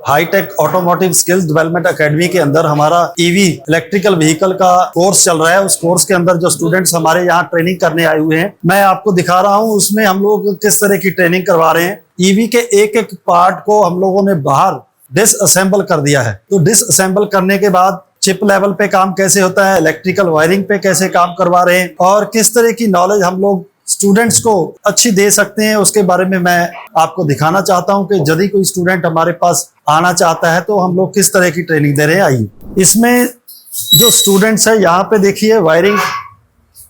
Hi tech automotive skills development academy के अंदर हमारा ईवी इलेक्ट्रिकल व्हीकल का कोर्स चल रहा है। उस कोर्स के अंदर जो स्टूडेंट्स हमारे यहाँ ट्रेनिंग करने आए हुए हैं, मैं आपको दिखा रहा हूँ उसमें हम लोग किस तरह की ट्रेनिंग करवा रहे हैं। ईवी के एक एक पार्ट को हम लोगों ने बाहर डिसअसेंबल कर दिया है। तो डिसअसेंबल करने के बाद चिप लेवल पे काम कैसे होता है, इलेक्ट्रिकल वायरिंग पे कैसे काम करवा रहे हैं और किस तरह की नॉलेज हम लोग स्टूडेंट्स को अच्छी दे सकते हैं, उसके बारे में मैं आपको दिखाना चाहता हूं कि यदि कोई स्टूडेंट हमारे पास आना चाहता है तो हम लोग किस तरह की ट्रेनिंग दे रहे हैं। आइए, इसमें जो स्टूडेंट्स है यहाँ पे देखिए वायरिंग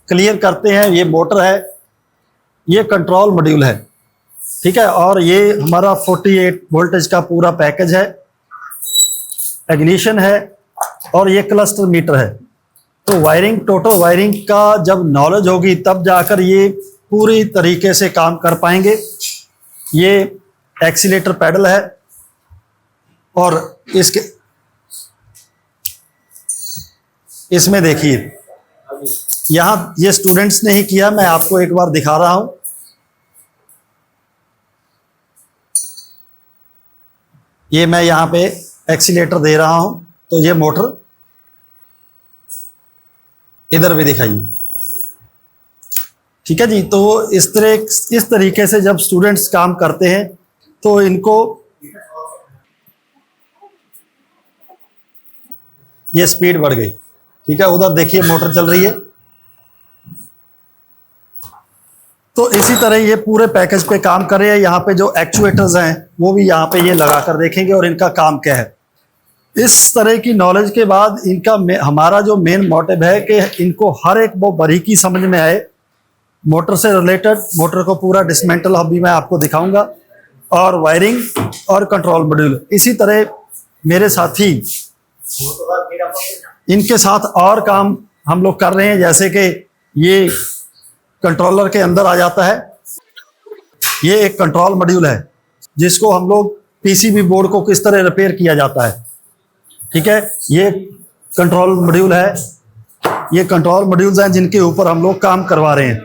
क्लियर करते हैं। ये मोटर है, ये कंट्रोल मॉड्यूल है, ठीक है, और ये हमारा 48 वोल्टेज का पूरा पैकेज है, इग्निशन है और ये क्लस्टर मीटर है। तो वायरिंग, टोटल वायरिंग का जब नॉलेज होगी तब जाकर ये पूरी तरीके से काम कर पाएंगे। ये एक्सीलेटर पैडल है और इसमें देखिए यहाँ ये स्टूडेंट्स ने ही किया, मैं आपको एक बार दिखा रहा हूं। ये मैं यहाँ पे एक्सीलेटर दे रहा हूं, तो ये मोटर इधर भी दिखाइए, ठीक है जी। तो इस तरीके से जब स्टूडेंट्स काम करते हैं तो इनको ये स्पीड बढ़ गई, ठीक है। उधर देखिए मोटर चल रही है। तो इसी तरह ये पूरे पैकेज पे काम कर रहे हैं। यहाँ पे जो एक्चुएटर्स हैं वो भी यहाँ पे ये लगा कर देखेंगे और इनका काम क्या है। इस तरह की नॉलेज के बाद हमारा जो मेन मोटिव है कि इनको हर एक वो बारीकी समझ में आए। मोटर से रिलेटेड, मोटर को पूरा डिसमेंटल अभी मैं आपको दिखाऊंगा, और वायरिंग और कंट्रोल मॉड्यूल। इसी तरह मेरे साथी इनके साथ और काम हम लोग कर रहे हैं, जैसे कि ये कंट्रोलर के अंदर आ जाता है। ये एक कंट्रोल मॉड्यूल है जिसको हम लोग पीसीबी बोर्ड को किस तरह रिपेयर किया जाता है, ठीक है। ये कंट्रोल मॉड्यूल है, ये कंट्रोल मॉड्यूल्स हैं जिनके ऊपर हम लोग काम करवा रहे हैं,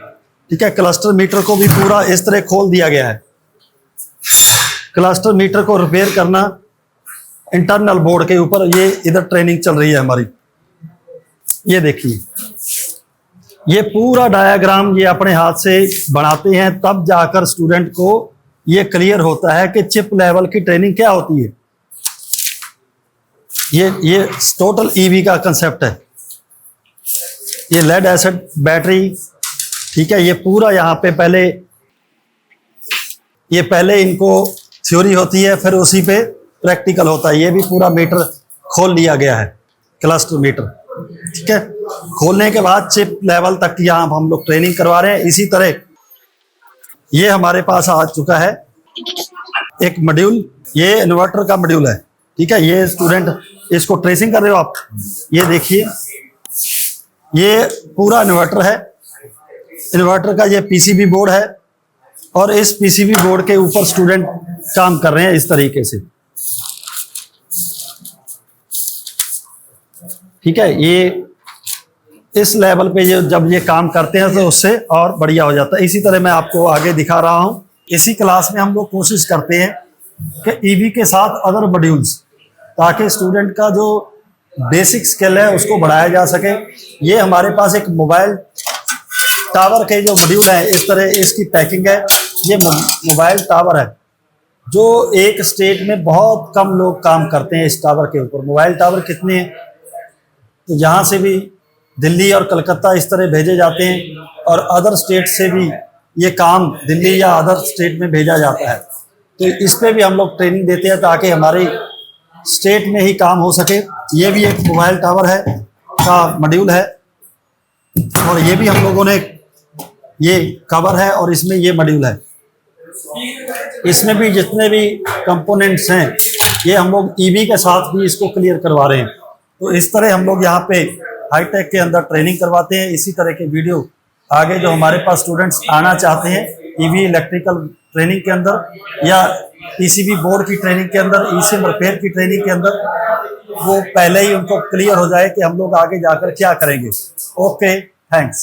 ठीक है। क्लस्टर मीटर को भी पूरा इस तरह खोल दिया गया है। क्लस्टर मीटर को रिपेयर करना इंटरनल बोर्ड के ऊपर, ये इधर ट्रेनिंग चल रही है हमारी। ये देखिए, ये पूरा डायग्राम ये अपने हाथ से बनाते हैं, तब जाकर स्टूडेंट को ये क्लियर होता है कि चिप लेवल की ट्रेनिंग क्या होती है। ये टोटल ईवी का कंसेप्ट है। ये लेड एसिड बैटरी, ठीक है। ये पूरा यहाँ पे पहले इनको थ्योरी होती है, फिर उसी पे प्रैक्टिकल होता है। ये भी पूरा मीटर खोल लिया गया है, क्लस्टर मीटर, ठीक है। खोलने के बाद चिप लेवल तक यहाँ हम लोग ट्रेनिंग करवा रहे हैं। इसी तरह ये हमारे पास आ चुका है एक मॉड्यूल, ये इन्वर्टर का मॉड्यूल है, ठीक है। ये स्टूडेंट इसको ट्रेसिंग कर रहे हो आप, ये देखिए, ये पूरा इन्वर्टर है। इन्वर्टर का ये पीसीबी बोर्ड है और इस पीसीबी बोर्ड के ऊपर स्टूडेंट काम कर रहे हैं इस तरीके से, ठीक है। ये इस लेवल पे जब ये काम करते हैं तो उससे और बढ़िया हो जाता है। इसी तरह मैं आपको आगे दिखा रहा हूं। इसी क्लास में हम लोग कोशिश करते हैं कि ईवी के साथ अदर मॉड्यूल्स, ताकि स्टूडेंट का जो बेसिक स्किल है उसको बढ़ाया जा सके। ये हमारे पास एक मोबाइल टावर के जो मॉड्यूल है, इस तरह इसकी पैकिंग है। ये मोबाइल टावर है जो एक स्टेट में बहुत कम लोग काम करते हैं इस टावर के ऊपर। मोबाइल टावर कितने हैं, तो यहाँ से भी दिल्ली और कलकत्ता इस तरह भेजे जाते हैं, और अदर स्टेट से भी ये काम दिल्ली या अदर स्टेट में भेजा जाता है। तो इस पे भी हम लोग ट्रेनिंग देते हैं ताकि हमारी स्टेट में ही काम हो सके। ये भी एक मोबाइल टावर है का मॉड्यूल है, और ये भी हम लोगों ने, ये कवर है और इसमें ये मॉड्यूल है। इसमें भी जितने भी कंपोनेंट्स हैं ये हम लोग ईवी के साथ भी इसको क्लियर करवा रहे हैं। तो इस तरह हम लोग यहाँ पे हाईटेक के अंदर ट्रेनिंग करवाते हैं। इसी तरह के वीडियो आगे जो हमारे पास स्टूडेंट्स आना चाहते हैं ईवी इलेक्ट्रिकल ट्रेनिंग के अंदर या पीसीबी बोर्ड की ट्रेनिंग के अंदर, ईसिम रिपेयर की ट्रेनिंग के अंदर, वो पहले ही उनको क्लियर हो जाए कि हम लोग आगे जाकर क्या करेंगे। Okay, thanks.